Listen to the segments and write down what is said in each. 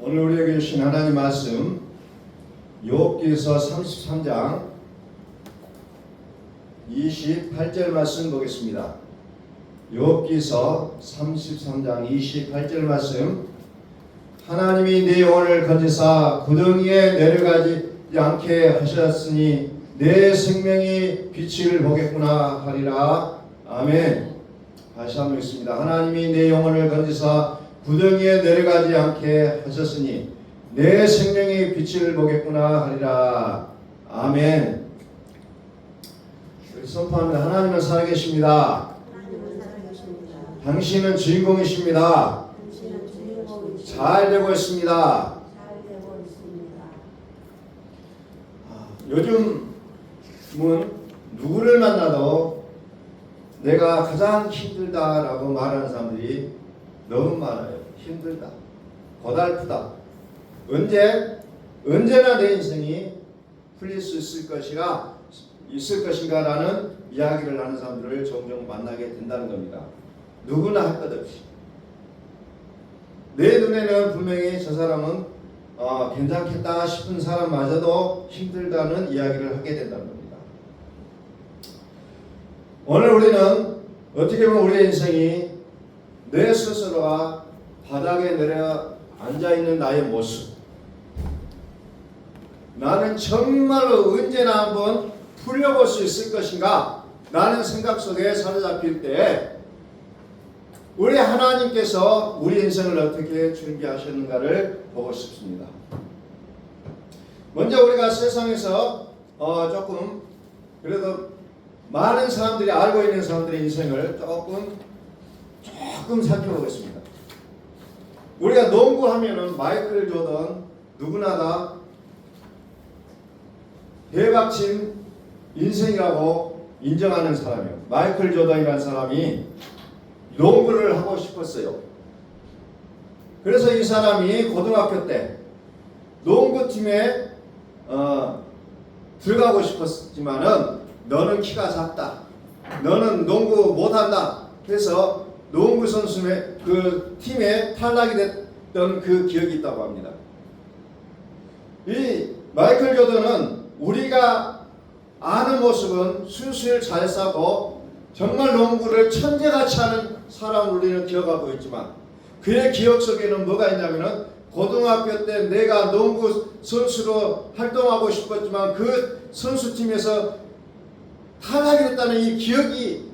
오늘 우리에게 주신 하나님 말씀 욥기서 33장 28절 말씀 보겠습니다. 욥기서 33장 28절 말씀. 하나님이 내 영혼을 건지사 구덩이에 내려가지 않게 하셨으니 내 생명이 빛을 보겠구나 하리라. 아멘. 다시 한번 읽습니다. 하나님이 내 영혼을 건지사 구덩이에 내려가지 않게 하셨으니 내 생명이 빛을 보겠구나 하리라. 아멘. 선포합니다. 하나님은 살아계십니다. 당신은 주인공이십니다. 잘 되고 있습니다. 요즘은 누구를 만나도 내가 가장 힘들다라고 말하는 사람들이 너무 많아요. 힘들다, 고달프다, 언제나 내 인생이 풀릴 수 있을 것인가라는 이야기를 하는 사람들을 종종 만나게 된다는 겁니다. 누구나 할 것 없이. 내 눈에는 분명히 저 사람은 괜찮겠다 싶은 사람마저도 힘들다는 이야기를 하게 된다는 겁니다. 오늘 우리는 어떻게 보면 우리의 인생이 내 스스로가 바닥에 내려 앉아있는 나의 모습, 나는 정말로 언제나 한번 풀려볼 수 있을 것인가 라는 생각 속에 사로잡힐 때 우리 하나님께서 우리 인생을 어떻게 준비하셨는가를 보고 싶습니다. 먼저 우리가 세상에서 조금 그래도 많은 사람들이 알고 있는 사람들의 인생을 조금 살펴보겠습니다. 우리가 농구하면은 마이클 조던 누구나 다 대박친 인생이라고 인정하는 사람이에요. 마이클 조던이라는 사람이 농구를 하고 싶었어요. 그래서 이 사람이 고등학교 때 농구팀에 들어가고 싶었지만은 너는 키가 작다, 너는 농구 못한다 해서 농구 선수의 그 팀에 탈락이 됐던 그 기억이 있다고 합니다. 이 마이클 조던은 우리가 아는 모습은 술술 잘 싸고 정말 농구를 천재같이 하는 사람을 우리는 기억하고 있지만 그의 기억 속에는 뭐가 있냐면은 고등학교 때 내가 농구 선수로 활동하고 싶었지만 그 선수팀에서 탈락이 됐다는 이 기억이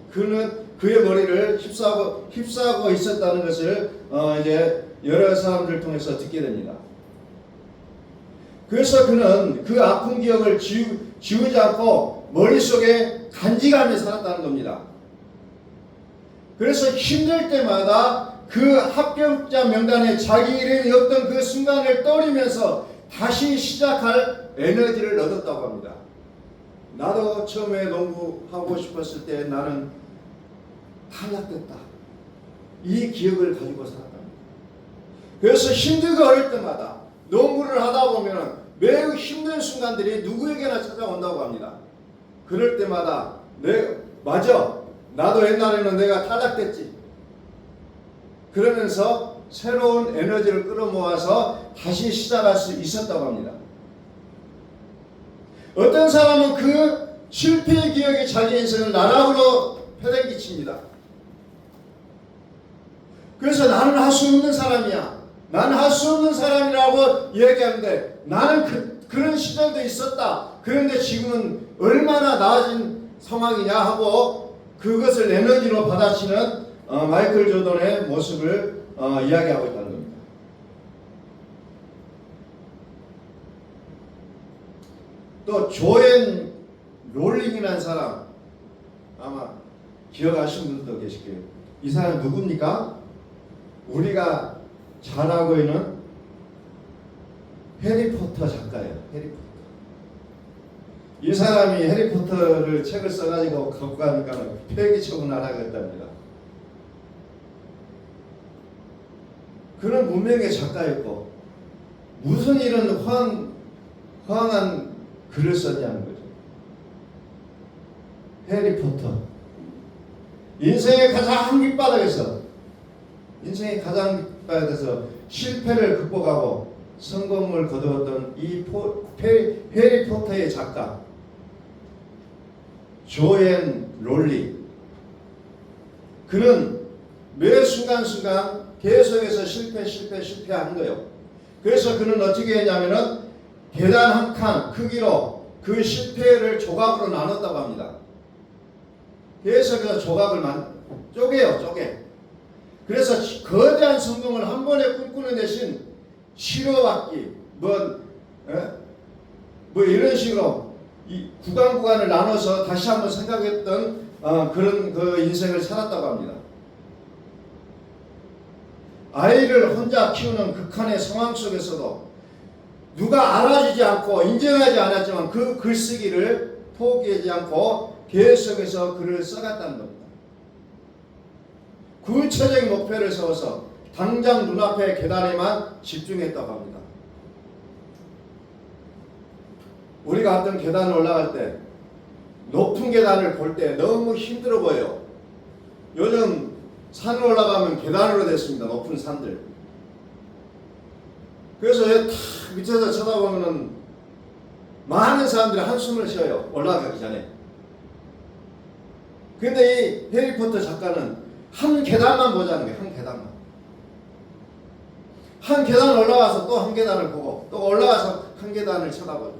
그의 머리를 휩싸고 있었다는 것을 이제 여러 사람들을 통해서 듣게 됩니다. 그래서 그는 그 아픈 기억을 지우지 않고 머릿속에 간직하며 살았다는 겁니다. 그래서 힘들 때마다 그 합격자 명단에 자기 이름이 없던 그 순간을 떠올리면서 다시 시작할 에너지를 얻었다고 합니다. 나도 처음에 농구하고 싶었을 때 나는 탈락됐다. 이 기억을 가지고 살았다. 그래서 힘들고 어릴 때마다 농구를 하다 보면 매우 힘든 순간들이 누구에게나 찾아온다고 합니다. 그럴 때마다 맞아, 나도 옛날에는 내가 탈락됐지. 그러면서 새로운 에너지를 끌어모아서 다시 시작할 수 있었다고 합니다. 어떤 사람은 그 실패의 기억이 자기 인생을 나락으로 패대기칩니다. 그래서 나는 할 수 없는 사람이야, 나는 할 수 없는 사람이라고 얘기하는데 나는 그런 시절도 있었다. 그런데 지금은 얼마나 나아진 상황이냐 하고 그것을 에너지로 받아치는 마이클 조던의 모습을 이야기하고 있다는 겁니다. 또 조앤 롤링이라는 사람 아마 기억하시는 분들도 계실 거예요. 이 사람 누굽니까? 우리가 잘 알고 있는 해리포터 작가예요. 해리포터. 이 사람이 해리포터를 책을 써가지고 갖고 가니까 폐기처분을 하라고 했답니다. 그는 문명의 작가였고 무슨 이런 황한 글을 썼냐는 거죠. 해리포터. 인생의 가장 밑바닥에서 실패를 극복하고 성공을 거두었던 이 해리포터의 작가 조앤 롤링, 그는 매 순간순간 계속해서 실패하는 거예요. 그래서 그는 어떻게 했냐면은 계단 한 칸 크기로 그 실패를 조각으로 나눴다고 합니다. 계속해서 조각을 쪼개요. 그래서 거대한 성공을 한 번에 꿈꾸는 대신 치료받기 뭐 이런 식으로 이 구간을 나눠서 다시 한번 생각했던 그런 그 인생을 살았다고 합니다. 아이를 혼자 키우는 극한의 상황 속에서도 누가 알아주지 않고 인정하지 않았지만 그 글쓰기를 포기하지 않고 계속해서 글을 써갔다는 겁니다. 구체적인 목표를 세워서 당장 눈앞의 계단에만 집중했다고 합니다. 우리가 어떤 계단을 올라갈 때 높은 계단을 볼 때 너무 힘들어 보여요. 요즘 산을 올라가면 계단으로 됐습니다. 높은 산들. 그래서 탁 밑에서 쳐다보면은 많은 사람들이 한숨을 쉬어요. 올라가기 전에. 근데 이 해리포터 작가는 한 계단만 보자는 거예요. 한 계단만. 한 계단 올라가서 또 한 계단을 보고 또 올라가서 한 계단을 쳐다보죠.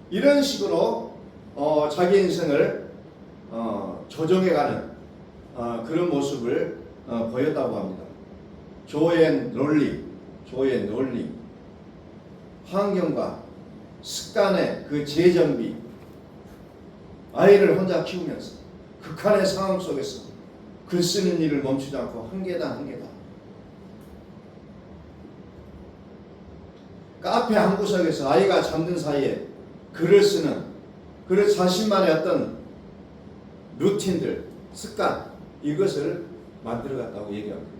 이런 식으로 자기 인생을 조정해가는 그런 모습을 보였다고 합니다. 조앤 롤링. 환경과 습관의 그 재정비, 아이를 혼자 키우면서 극한의 상황 속에서 글 쓰는 일을 멈추지 않고 한 계단 한 계단. 카페 한 구석에서 아이가 잠든 사이에 글을 쓰는 그런 자신만의 어떤 루틴들, 습관, 이것을 만들어갔다고 얘기합니다.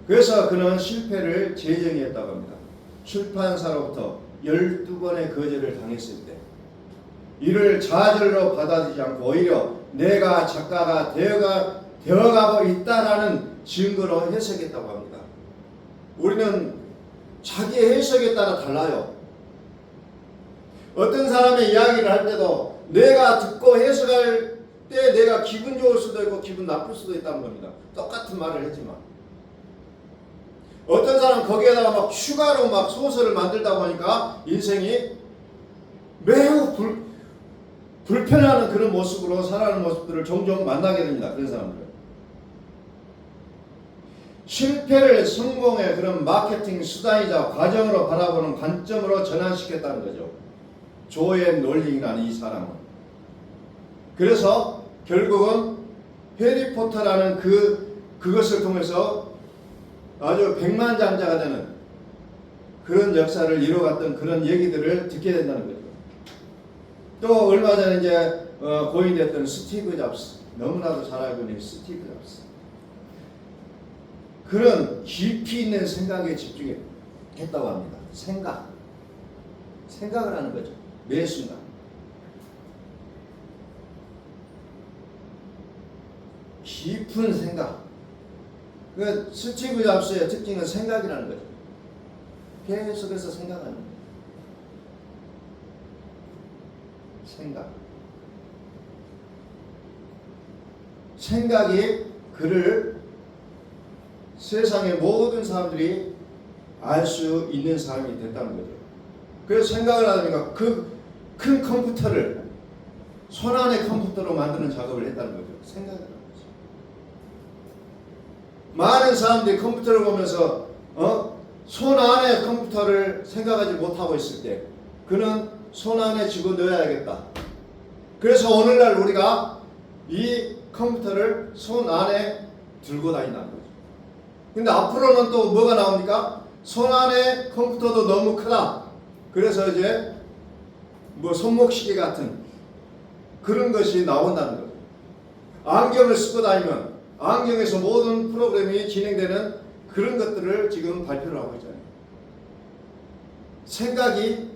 그래서 그는 실패를 재정의했다고 합니다. 출판사로부터 12번의 거절을 당했을 때 이를 좌절로 받아들이지 않고 오히려 내가 작가가 되어가고 있다라는 증거로 해석했다고 합니다. 우리는 자기 해석에 따라 달라요. 어떤 사람의 이야기를 할 때도 내가 듣고 해석할 때 내가 기분 좋을 수도 있고 기분 나쁠 수도 있다는 겁니다. 똑같은 말을 했지만 어떤 사람은 거기에다가 막 추가로 막 소설을 만들다 보니까 인생이 매우 불편해하는 그런 모습으로 살아가는 모습들을 종종 만나게 됩니다. 그런 사람들. 실패를 성공의 그런 마케팅 수단이자 과정으로 바라보는 관점으로 전환시켰다는 거죠. 조앤 롤링이라는 이 사람은. 그래서 결국은 해리포터라는 그것을 통해서 아주 백만장자가 되는 그런 역사를 이뤄갔던 그런 얘기들을 듣게 된다는 거죠. 또 얼마 전에 이제 고인됐던 스티브 잡스, 너무나도 잘 알고 있는 스티브 잡스. 그런 깊이 있는 생각에 집중했다고 합니다. 생각을 하는 거죠. 매 순간. 깊은 생각. 그 스티브 잡스의 특징은 생각이라는 거죠. 계속해서 생각하는 거예요. 생각이 그를 세상의 모든 사람들이 알 수 있는 사람이 됐다는 거죠. 그래서 생각을 하니까 그 큰 컴퓨터를 손안의 컴퓨터로 만드는 작업을 했다는 거죠. 생각을 하는 거죠. 많은 사람들이 컴퓨터를 보면서 손안의 컴퓨터를 생각하지 못하고 있을 때 그는 손안에 집어넣어야겠다. 그래서 오늘날 우리가 이 컴퓨터를 손안에 들고 다닌다는 거죠. 근데 앞으로는 또 뭐가 나옵니까? 손안의 컴퓨터도 너무 크다. 그래서 이제 뭐 손목시계 같은 그런 것이 나온다는 거죠. 안경을 쓰고 다니면 안경에서 모든 프로그램이 진행되는 그런 것들을 지금 발표를 하고 있잖아요. 생각이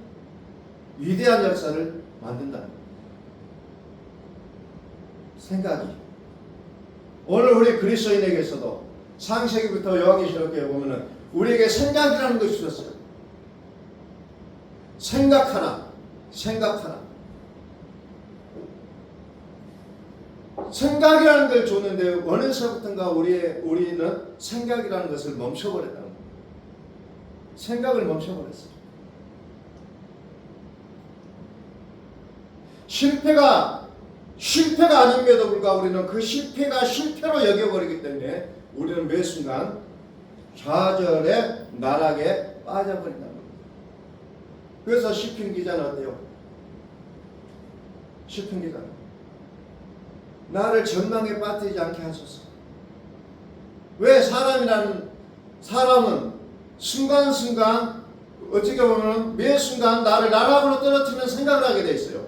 위대한 역사를 만든다는 거예요. 생각이. 오늘 우리 그리스도인에게서도 창세기부터 요한계시록에 보면은 우리에게 생각이라는 것이 있었어요. 생각 하나. 생각이라는 걸 줬는데 어느새부턴가 우리는 생각이라는 것을 멈춰버렸다는 거예요. 생각을 멈춰버렸어요. 실패가 아님에도 불구하고 우리는 그 실패가 실패로 여겨버리기 때문에 우리는 매 순간 좌절의 나락에 빠져버린다는 겁니다. 그래서 시편 기자는 어때요? 시편 기자는 나를 전망에 빠뜨리지 않게 하소서. 왜 사람은 순간순간 어떻게 보면 매 순간 나를 나락으로 떨어뜨리는 생각을 하게 돼 있어요.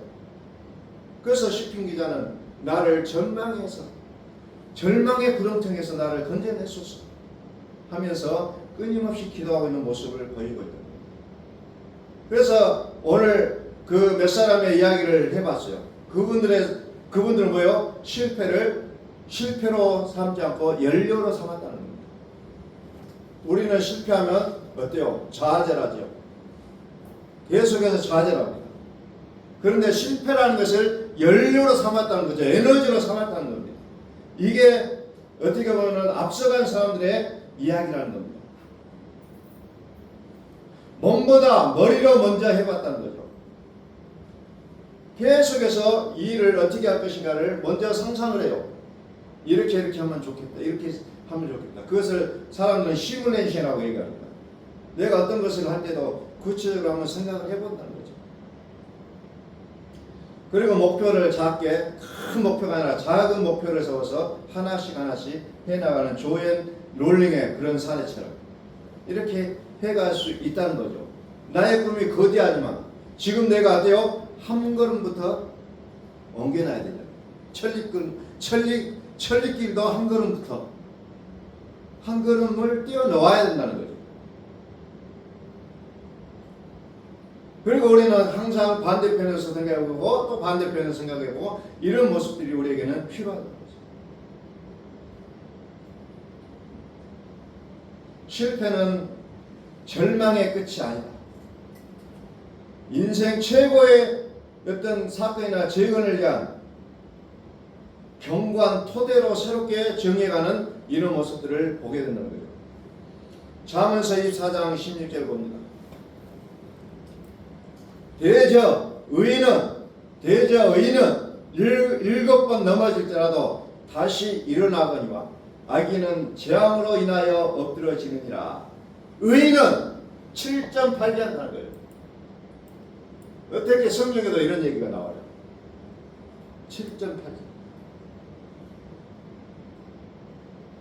그래서 시편 기자는 나를 전망해서 절망의 구렁텅이에서 나를 건져내소서 하면서 끊임없이 기도하고 있는 모습을 보이고 있다. 그래서 오늘 그 몇 사람의 이야기를 해봤어요. 그분들은 뭐예요? 실패를 실패로 삼지 않고 연료로 삼았다는 겁니다. 우리는 실패하면 어때요? 좌절하죠. 계속해서 좌절합니다. 그런데 실패라는 것을 연료로 삼았다는 거죠. 에너지로 삼았다는 겁니다. 이게 어떻게 보면 앞서간 사람들의 이야기라는 겁니다. 몸보다 머리로 먼저 해봤다는 거죠. 계속해서 이 일을 어떻게 할 것인가를 먼저 상상을 해요. 이렇게 하면 좋겠다. 이렇게 하면 좋겠다. 그것을 사람들은 시뮬레이션이라고 얘기합니다. 내가 어떤 것을 할 때도 구체적으로 한번 생각을 해본다는 거죠. 그리고 목표를 작게, 큰 목표가 아니라 작은 목표를 세워서 하나씩 해나가는 조앤 롤링의 그런 사례처럼 이렇게 해갈 수 있다는 거죠. 나의 꿈이 거대하지만 지금 내가 어때요? 한 걸음부터 옮겨놔야 된다. 천리길도 한 걸음부터 한 걸음을 뛰어놓아야 된다는 거죠. 그리고 우리는 항상 반대편에서 생각해보고 또 반대편에서 생각해보고 이런 모습들이 우리에게는 필요하다는 거죠. 실패는 절망의 끝이 아니다. 인생 최고의 어떤 사건이나 재건을 위한 견고한 토대로 새롭게 정해가는 이런 모습들을 보게 된다는 거죠. 잠언서 24장 16절 봅니다. 대저 의인은 7번 넘어질지라도 다시 일어나거니와 악인은 재앙으로 인하여 엎드러지느니라. 의인은 7.8이 한다는 거예요. 어떻게 성경에도 이런 얘기가 나와요. 7.8.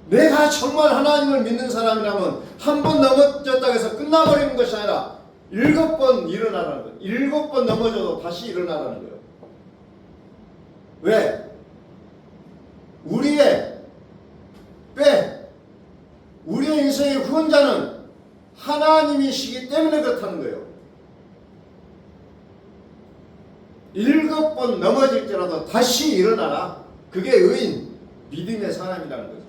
내가 정말 하나님을 믿는 사람이라면 한 번 넘어졌다고 해서 끝나버리는 것이 아니라 7번 일어나라는 거예요. 7번 넘어져도 다시 일어나라는 거예요. 왜? 우리의 인생의 구원자는 하나님이시기 때문에 그렇다는 거예요. 7번 넘어질지라도 다시 일어나라. 그게 의인, 믿음의 사람이라는 거죠.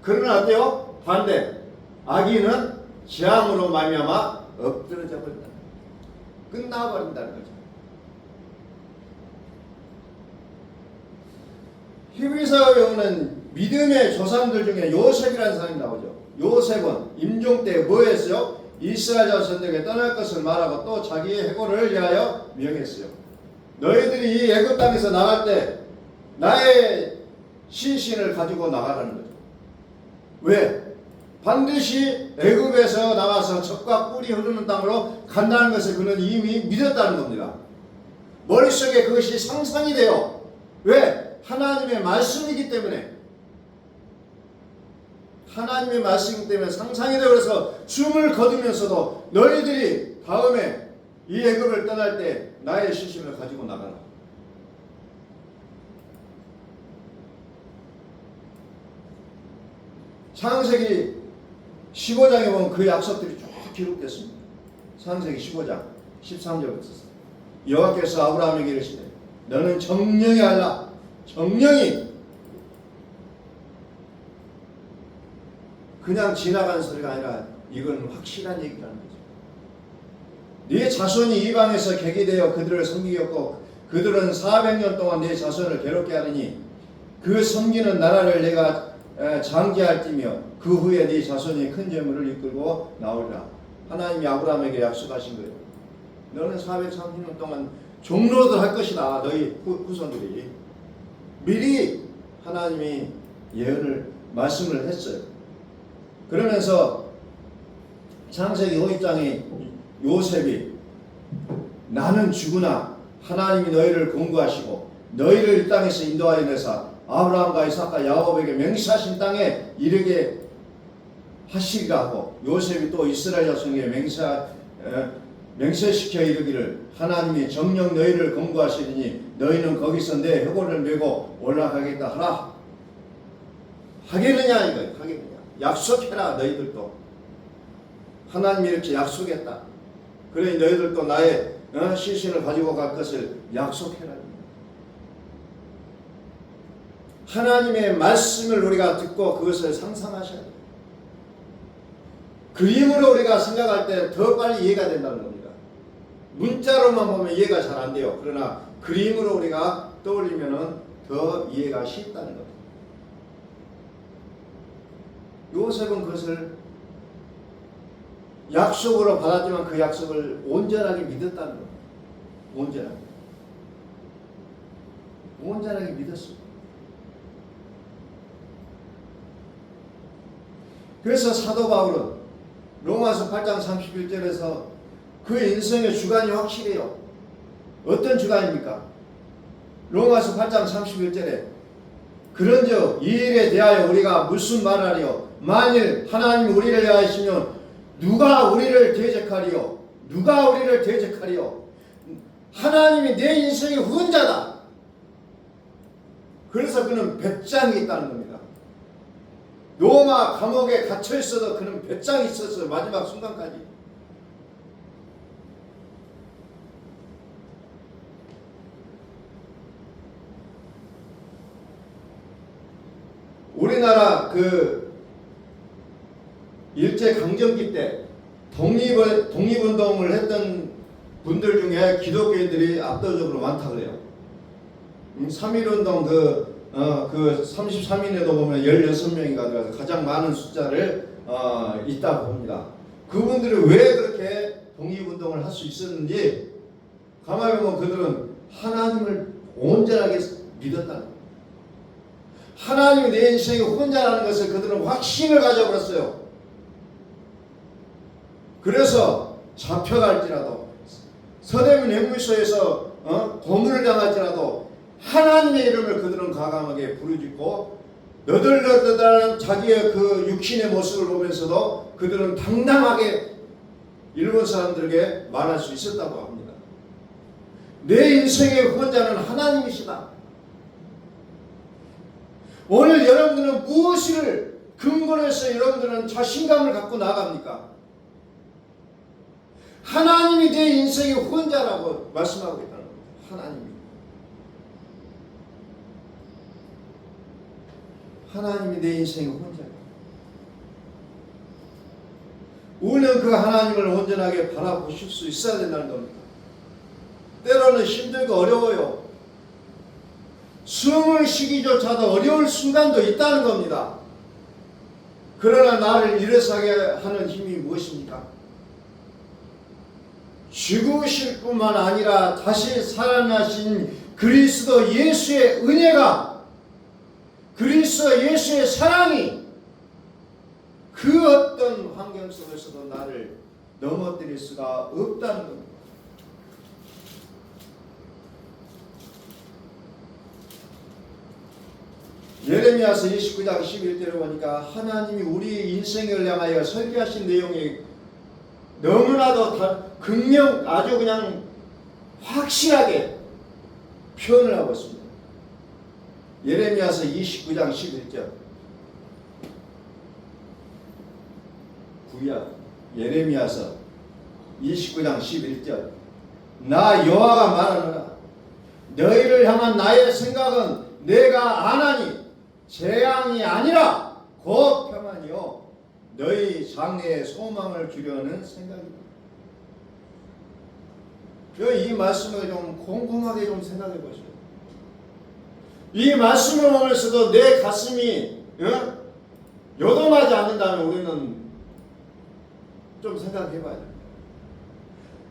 그러나 어때요? 반대. 악인은 재앙으로 말미암아 엎드러져 버린다. 끝나버린다는 거죠. 히브리서에 보면 믿음의 조상들 중에 요셉이라는 사람이 나오죠. 요셉은 임종 때 뭐 했어요? 이스라엘 자손들에게 떠날 것을 말하고 또 자기의 해고를 위하여 명했어요. 너희들이 이 애굽 땅에서 나갈 때 나의 신신을 가지고 나가라는 거죠. 왜? 반드시 애굽에서 나와서 젖과 꿀이 흐르는 땅으로 간다는 것을 그는 이미 믿었다는 겁니다. 머릿속에 그것이 상상이 돼요. 왜? 하나님의 말씀이기 때문에. 하나님의 말씀이기 때문에 상상이 되어 그래서 숨을 거두면서도 너희들이 다음에 이 애굽을 떠날 때 나의 신심을 가지고 나가라. 창세기 15장에 보면 그 약속들이 쭉 기록됐습니다. 창세기 15장 13절부터 여호와께서 아브라함에게 이르시되 너는 정령히 알라. 정령히 그냥 지나간 소리가 아니라 이건 확실한 얘기라는 거죠. 네 자손이 이방에서 객이 되어 그들을 섬기겠고 그들은 400년 동안 네 자손을 괴롭게 하느니 그 섬기는 나라를 내가 장기할지며 그 후에 네 자손이 큰 재물을 이끌고 나오리라. 하나님이 아브라함에게 약속하신 거예요. 너는 430년 동안 종로들 할 것이다. 너희 후손들이. 미리 하나님이 예언을 말씀을 했어요. 그러면서 창세기 5장에 요셉이 나는 죽으나 하나님이 너희를 공부하시고 너희를 이 땅에서 인도하여 내사 아브라함과 이삭과 야곱에게 맹세하신 땅에 이르게 하시리라 하고 요셉이 또 이스라엘 자손에게 맹세시켜 이르기를 하나님이 정녕 너희를 공부하시리니 너희는 거기서 내 혀골을 메고 올라가겠다 하라. 하겠느냐 이거예요. 하겠느냐. 약속해라. 너희들도 하나님이 이렇게 약속했다. 그러니 너희들도 나의 시신을 가지고 갈 것을 약속해라. 하나님의 말씀을 우리가 듣고 그것을 상상하셔야 돼요. 그림으로 우리가 생각할 때 더 빨리 이해가 된다는 겁니다. 문자로만 보면 이해가 잘 안 돼요. 그러나 그림으로 우리가 떠올리면 더 이해가 쉽다는 겁니다. 요셉은 그것을 약속으로 받았지만 그 약속을 온전하게 믿었다는 겁니다. 온전하게 믿었습니다. 그래서 사도 바울은 로마서 8장 31절에서 그 인생의 주관이 확실해요. 어떤 주관입니까? 로마서 8장 31절에 그런즉 이 일에 대하여 우리가 무슨 말하리요? 만일 하나님이 우리를 대하시면 누가 우리를 대적하리요? 누가 우리를 대적하리요? 하나님이 내 인생의 후원자다. 그래서 그는 배짱이 있다는 겁니다. 로마 감옥에 갇혀 있어도 그는 배짱이 있었어요. 마지막 순간까지. 우리나라 그 일제 강점기 때 독립운동을 했던 분들 중에 기독교인들이 압도적으로 많다 그래요. 3.1운동 그 33인에도 보면 16명인가 들어가서 가장 많은 숫자를 있다고 봅니다. 그분들이 왜 그렇게 독립운동을 할 수 있었는지 가만히 보면 그들은 하나님을 온전하게 믿었다는 거예요. 하나님이 내 인생의 후원자라는 것을 그들은 확신을 가져버렸어요. 그래서 잡혀갈지라도 서대문 행무소에서 고문을 당할지라도 하나님의 이름을 그들은 과감하게 부르짖고 너덜너덜한 자기의 그 육신의 모습을 보면서도 그들은 당당하게 일본 사람들에게 말할 수 있었다고 합니다. 내 인생의 후원자는 하나님이시다. 오늘 여러분들은 무엇을 근거로 해서 여러분들은 자신감을 갖고 나갑니까? 하나님이 내 인생의 후원자라고 말씀하고 있다는 겁니다. 하나님이 내 인생의 후원자예요. 우리는 그 하나님을 온전하게 바라보실 수 있어야 된다는 겁니다. 때로는 힘들고 어려워요. 숨을 쉬기조차도 어려울 순간도 있다는 겁니다. 그러나 나를 일어서게 하는 힘이 무엇입니까? 죽으실 뿐만 아니라 다시 살아나신 그리스도 예수의 은혜가, 그리스도 예수의 사랑이 그 어떤 환경 속에서도 나를 넘어뜨릴 수가 없다는 겁니다. 예레미야서 29장 11절에 보니까 하나님이 우리 인생을 향하여 설계하신 내용이 너무나도 극명 아주 그냥 확실하게 표현을 하고 있습니다. 예레미야서 29장 11절 구약 예레미야서 29장 11절 나 여호와가 말하노라 너희를 향한 나의 생각은 내가 아나니 재앙이 아니라 곧 평안이요 너희 장래에 소망을 주려는 생각이다. 이 말씀을 좀 곰곰하게 좀 생각해 보세요. 이 말씀을 보면서도 내 가슴이 요동하지 않는다면 우리는 좀 생각해 봐야 돼요.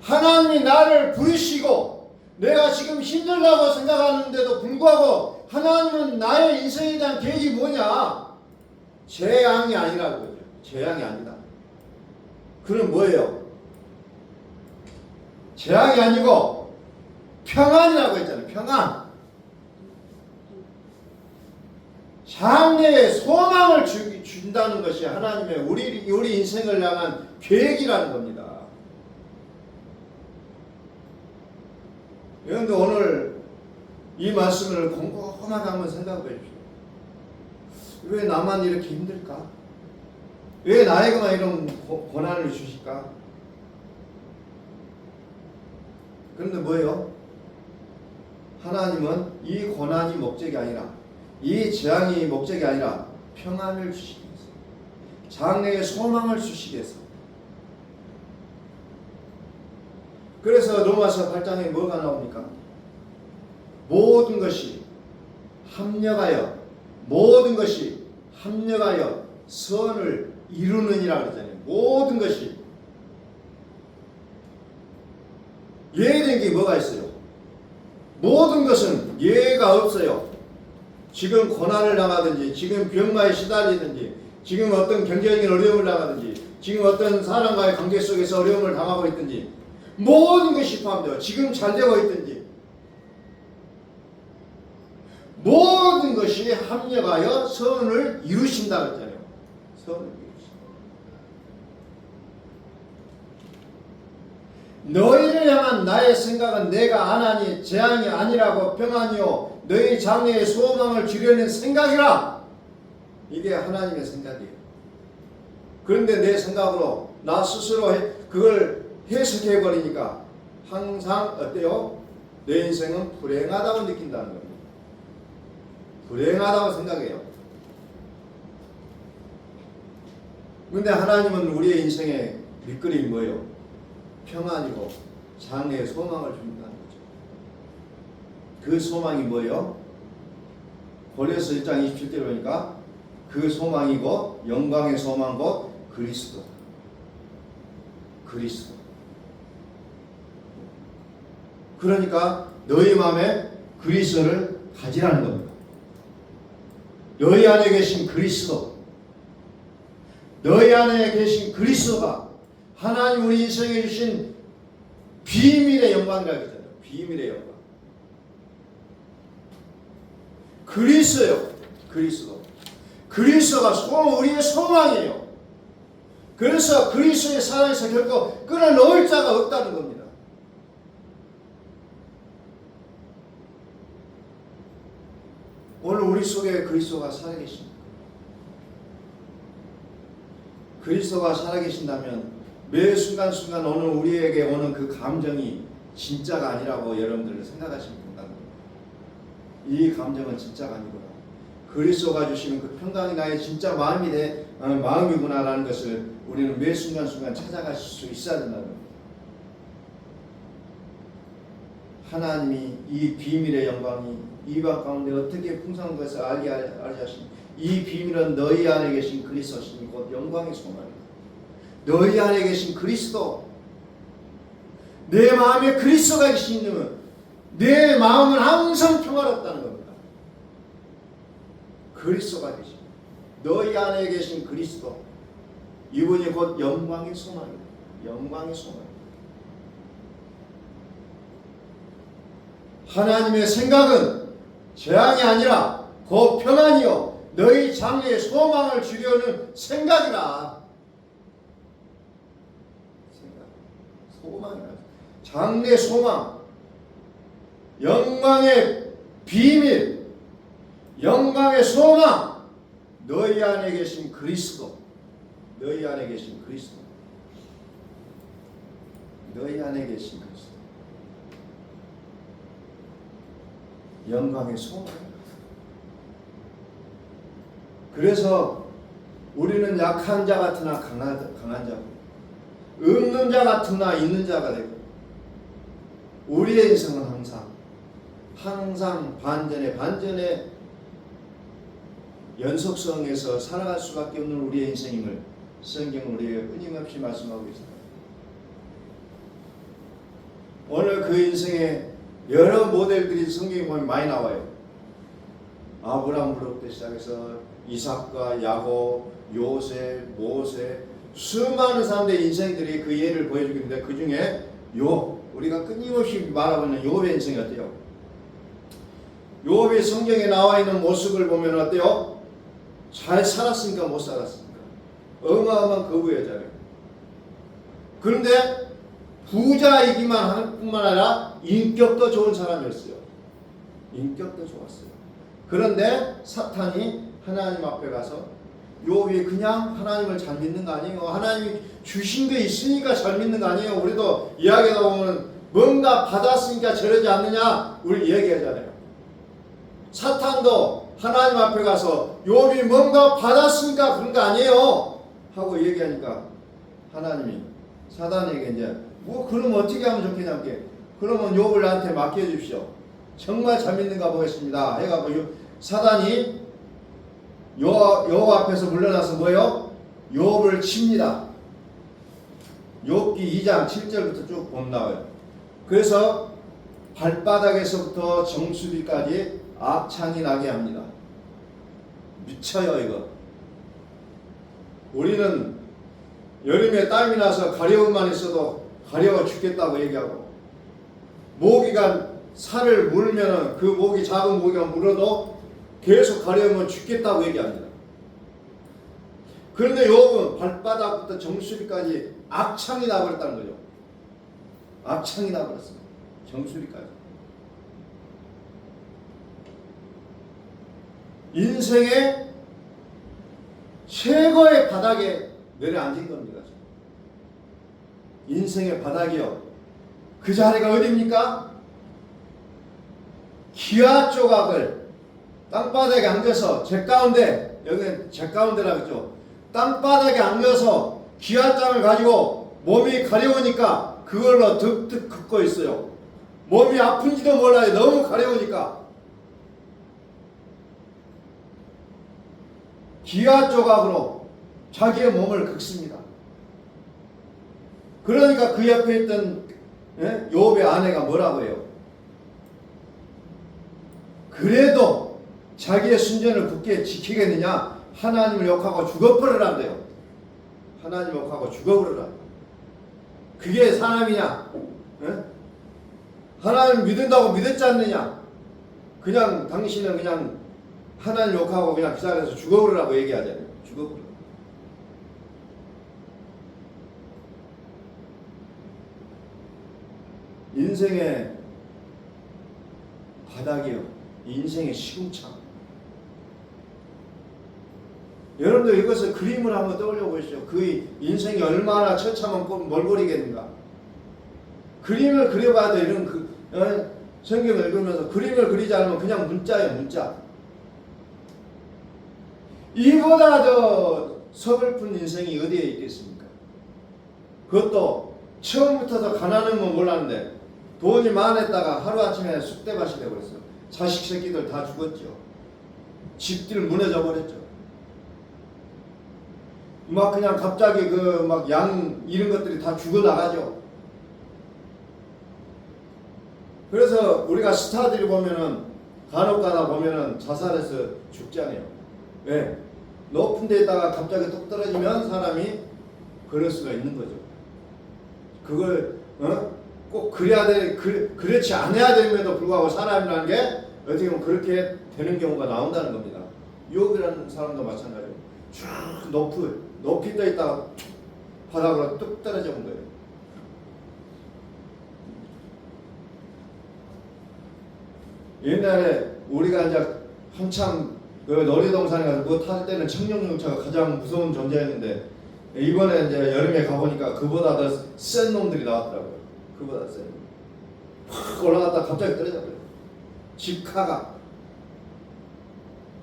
하나님이 나를 부르시고 내가 지금 힘들다고 생각하는데도 불구하고 하나님은 나의 인생에 대한 계획이 뭐냐? 재앙이 아니라고 그러죠. 재앙이 아니다. 그럼 뭐예요? 재앙이 아니고 평안이라고 했잖아요. 평안. 장래에 소망을 준다는 것이 하나님의 우리 인생을 향한 계획이라는 겁니다. 여러분들 오늘 이 말씀을 곰곰하게 한번 생각해 보십시오. 왜 나만 이렇게 힘들까? 왜 나에게만 이런 고난을 주실까? 그런데 뭐예요? 하나님은 이 고난이 목적이 아니라 이 재앙이 목적이 아니라 평안을 주시기 위해서 장래의 소망을 주시기 위해서. 그래서 로마서 8장에 뭐가 나옵니까? 모든 것이 합력하여 선을 이루느니라 그러잖아요. 모든 것이 예외된 게 뭐가 있어요? 모든 것은 예외가 없어요. 지금 고난을 당하든지, 지금 병마에 시달리든지, 지금 어떤 경제적인 어려움을 당하든지, 지금 어떤 사람과의 관계 속에서 어려움을 당하고 있든지, 모든 것이 포함되어 지금 잘 되고 있든지, 모든 것이 합력하여 선을 이루신다 그랬잖아요. 선을 이루신다. 너희를 향한 나의 생각은 내가 안 하니 재앙이 아니라고 평안이요 너희 장래에 소망을 주려는 생각이라. 이게 하나님의 생각이에요. 그런데 내 생각으로 나 스스로 그걸 해석해 버리니까 항상 어때요? 내 인생은 불행하다고 느낀다는 겁니다. 불행하다고 생각해요. 그런데 하나님은 우리의 인생의 밑그림이 뭐예요? 평안이고 장래에 소망을 준다는 거죠. 그 소망이 뭐예요? 고린도서 1장 27절에 보니까 그 소망이고 영광의 소망고 그리스도. 그러니까 너희 마음에 그리스도를 가지라는 겁니다. 너희 안에 계신 그리스도, 너희 안에 계신 그리스도가 하나님 우리 인생에 주신 비밀의 영광이라고 했잖아요. 비밀의 영광. 그리스도요. 그리스도가 우리의 소망이에요. 그래서 그리스도의 사랑에서 결코 끊어놓을 자가 없다는 겁니다. 오늘 우리 속에 그리스도가 살아계십니다. 그리스도가 살아계신다면 매 순간순간 오늘 우리에게 오는 그 감정이 진짜가 아니라고 여러분들 생각하시면 된다는 겁니다. 이 감정은 진짜가 아니구나. 그리스도가 주시는 그 평강이 나의 진짜 마음이구나라는 것을 우리는 매 순간순간 찾아가실 수 있어야 된다는 겁니다. 하나님이 이 비밀의 영광이 이방 가운데 어떻게 풍성한 것을 알게 하시니 이 비밀은 너희 안에 계신 그리스도시니 곧 영광의 소망입니다. 너희 안에 계신 그리스도, 내 마음에 그리스도가 계시면 내 마음은 항상 평화롭다는 겁니다. 그리스도가 계십니다. 너희 안에 계신 그리스도, 이분이 곧 영광의 소망입니다. 영광의 소망입니다. 하나님의 생각은 재앙이 아니라 곧 평안이요 너희 장래에 소망을 주려는 생각이라. 소망이라. 장래 소망, 영광의 비밀, 영광의 소망, 너희 안에 계신 그리스도, 너희 안에 계신 그리스도, 너희 안에 계신 그리스도, 영광의 소망. 그래서 우리는 약한 자 같으나 강한 자고, 없는 자 같으나 있는 자가 되고, 우리의 인생은 항상 반전의 연속성에서 살아갈 수밖에 없는 우리의 인생임을 성경은 우리에게 끊임없이 말씀하고 있습니다. 오늘 그 인생에 여러 모델들이 성경에 보면 많이 나와요. 아브라함부터 시작해서 이삭과 야곱, 요셉, 모세, 수많은 사람들의 인생들이 그 예를 보여주는데, 그 중에 우리가 끊임없이 말하고 있는 욥의 인생이 어때요? 욥이 성경에 나와 있는 모습을 보면 어때요? 잘 살았습니까? 못 살았습니까? 어마어마한 거부였잖아요. 그런데 부자이기만 할 뿐만 아니라 인격도 좋은 사람이었어요. 인격도 좋았어요. 그런데 사탄이 하나님 앞에 가서 욥이 그냥 하나님을 잘 믿는 거 아니에요? 하나님이 주신 게 있으니까 잘 믿는 거 아니에요? 우리도 이야기하다 보면 뭔가 받았으니까 저러지 않느냐 우리 얘기하잖아요. 사탄도 하나님 앞에 가서 욥이 뭔가 받았으니까 그런 거 아니에요 하고 얘기하니까 하나님이 사단에게 이제 그럼 어떻게 하면 좋겠냐, 그러면 욥을 나한테 맡겨주십시오. 정말 잘 믿는가 보겠습니다 해가지고 사단이 욥 앞에서 물러나서 뭐요? 욥을 칩니다. 욥기 2장 7절부터 쭉 보면 나와요. 그래서 발바닥에서부터 정수리까지 악창이 나게 합니다. 미쳐요 이거. 우리는 여름에 땀이 나서 가려움만 있어도 가려워 죽겠다고 얘기하고, 모기가 살을 물면은 그 모기, 작은 모기가 물어도 계속 가려우면 죽겠다고 얘기합니다. 그런데 욥은 발바닥부터 정수리까지 악창이 나버렸다는 거죠. 악창이 나버렸습니다. 정수리까지. 인생의 최고의 바닥에 내려앉은 겁니다. 인생의 바닥이요. 그 자리가 어디입니까? 기아 조각을 땅바닥에 안겨서 제 가운데, 여기는 제 가운데라고 했죠. 땅바닥에 안겨서 기아장을 가지고 몸이 가려우니까 그걸로 득득 긋고 있어요. 몸이 아픈지도 몰라요. 너무 가려우니까. 기아 조각으로 자기의 몸을 긁습니다. 그러니까 그 옆에 있던 욥의 아내가 뭐라고 해요? 그래도 자기의 순전을 굳게 지키겠느냐? 하나님을 욕하고 죽어버리란대요. 하나님 욕하고 죽어버리라. 그게 사람이냐? 하나님 믿는다고 믿었지 않느냐? 그냥 당신은 그냥 하나님 욕하고 그냥 그 자리에서 죽어버리라고 얘기하잖아요. 죽어버려. 인생의 바닥이요. 인생의 시궁창. 여러분들 이것을 그림을 한번 떠올려 보시죠. 그 인생이 얼마나 처참한 몰골이겠는가. 그림을 그려봐도 이런 성경을 읽으면서 그림을 그리지 않으면 그냥 문자예요. 문자. 이보다 더 서글픈 인생이 어디에 있겠습니까? 그것도 처음부터 더 가난한 건 몰랐는데 돈이 많았다가 하루아침에 쑥대밭이 되어버렸어요. 자식 새끼들 다 죽었죠. 집들 무너져 버렸죠. 막 그냥 갑자기 그 막 양 이런 것들이 다 죽어나가죠. 그래서 우리가 스타들이 보면은 간혹가다 보면은 자살해서 죽잖아요. 왜? 높은 데다가 갑자기 뚝 떨어지면 사람이 그럴 수가 있는 거죠. 그걸 꼭 그래야 돼, 그렇지 않아야 됨에도 불구하고 사람이라는 게 어떻게 보면 그렇게 되는 경우가 나온다는 겁니다. 욥이라는 사람도 마찬가지로 쭉 높이 떠 있다가 바닥으로 뚝 떨어져 온 거예요. 옛날에 우리가 이제 한참 그 놀이동산에 가서 그거 탈 때는 청룡용차가 가장 무서운 존재였는데, 이번에 이제 여름에 가보니까 그보다 더 센 놈들이 나왔더라고요. 그보다 센 놈. 확 올라갔다 갑자기 떨어져 버려요. 직화가.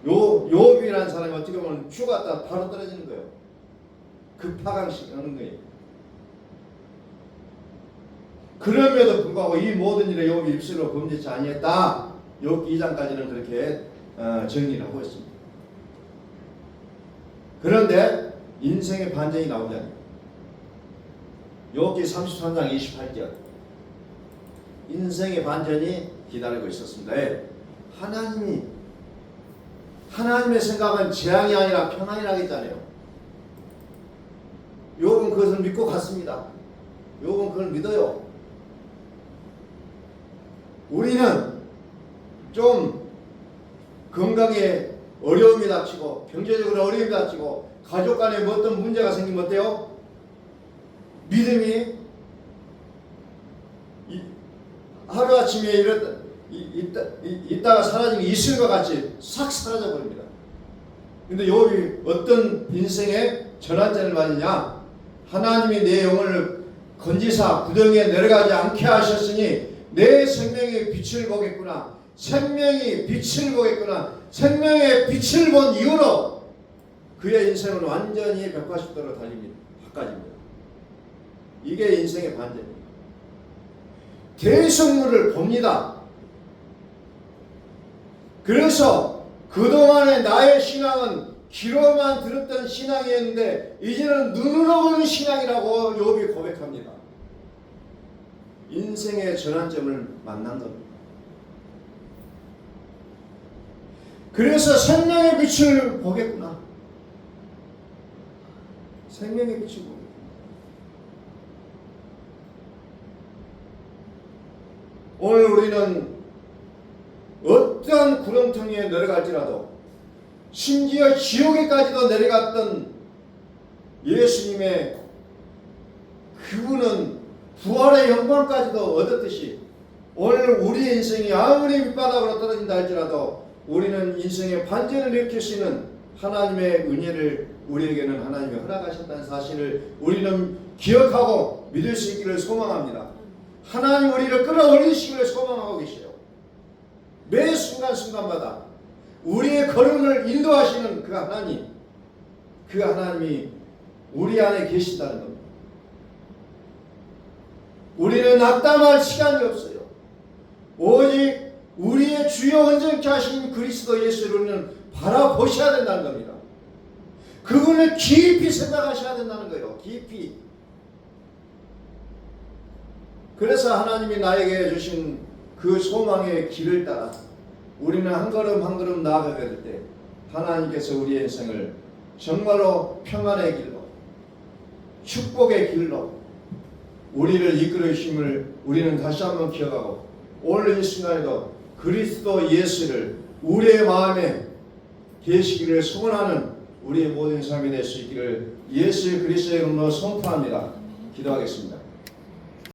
요업이라는 사람이 어떻게 보면 죽었다 바로 떨어지는 거예요. 급파강식 하는 거예요. 그럼에도 불구하고 이 모든 일에 요업이 입술로 범죄치 아니했다. 요 2장까지는 그렇게 정리를 하고 있습니다. 그런데 인생의 반전이 나오잖아요. 욥기 33장 28절 인생의 반전이 기다리고 있었습니다. 하나님의 생각은 재앙이 아니라 평안이라고 했잖아요. 욥은 그것을 믿고 갔습니다. 욥은 그걸 믿어요. 우리는 좀 건강에 어려움이 닥치고 경제적으로 어려움이 닥치고 가족 간에 어떤 문제가 생기면 어때요? 믿음이 하루아침에 있다가 사라지는 이슬과 같이 싹 사라져 버립니다. 근데 욥이 어떤 인생의 전환점을 맞느냐? 하나님이 내 영혼을 건지사 구덩이에 내려가지 않게 하셨으니 내 생명의 빛을 보겠구나. 생명의 빛을 보겠구나. 생명의 빛을 본 이후로 그의 인생은 완전히 180도로 달립니다. 바꿔집니다. 이게 인생의 반전입니다. 대성물을 봅니다. 그래서 그동안의 나의 신앙은 귀로만 들었던 신앙이었는데 이제는 눈으로 보는 신앙이라고 욥이 고백합니다. 인생의 전환점을 만난 겁니다. 그래서 생명의 빛을 보겠구나. 생명의 빛을 보겠구나. 오늘 우리는 어떠한 구렁텅이에 내려갈지라도 심지어 지옥에까지도 내려갔던 예수님의 그분은 부활의 영광까지도 얻었듯이 오늘 우리의 인생이 아무리 밑바닥으로 떨어진다 할지라도 우리는 인생의 반전을 일으킬 수 있는 하나님의 은혜를 우리에게는 하나님이 허락하셨다는 사실을 우리는 기억하고 믿을 수 있기를 소망합니다. 하나님 우리를 끌어올리시기를 소망하고 계세요. 매 순간순간마다 우리의 걸음을 인도하시는 그 하나님이 우리 안에 계신다는 겁니다. 우리는 낙담할 시간이 없어요. 오직 우리의 주여 온전케 하신 그리스도 예수를 우리는 바라보셔야 된다는 겁니다. 그분을 깊이 생각하셔야 된다는 거예요. 깊이. 그래서 하나님이 나에게 주신 그 소망의 길을 따라 우리는 한 걸음 한 걸음 나아가게 될 때 하나님께서 우리의 인생을 정말로 평안의 길로 축복의 길로 우리를 이끌어 주심을 우리는 다시 한번 기억하고 오늘 이 순간에도 그리스도 예수를 우리의 마음에 계시기를 소원하는 우리의 모든 삶이 될 수 있기를 예수 그리스도의 이름으로 선포합니다. 기도하겠습니다.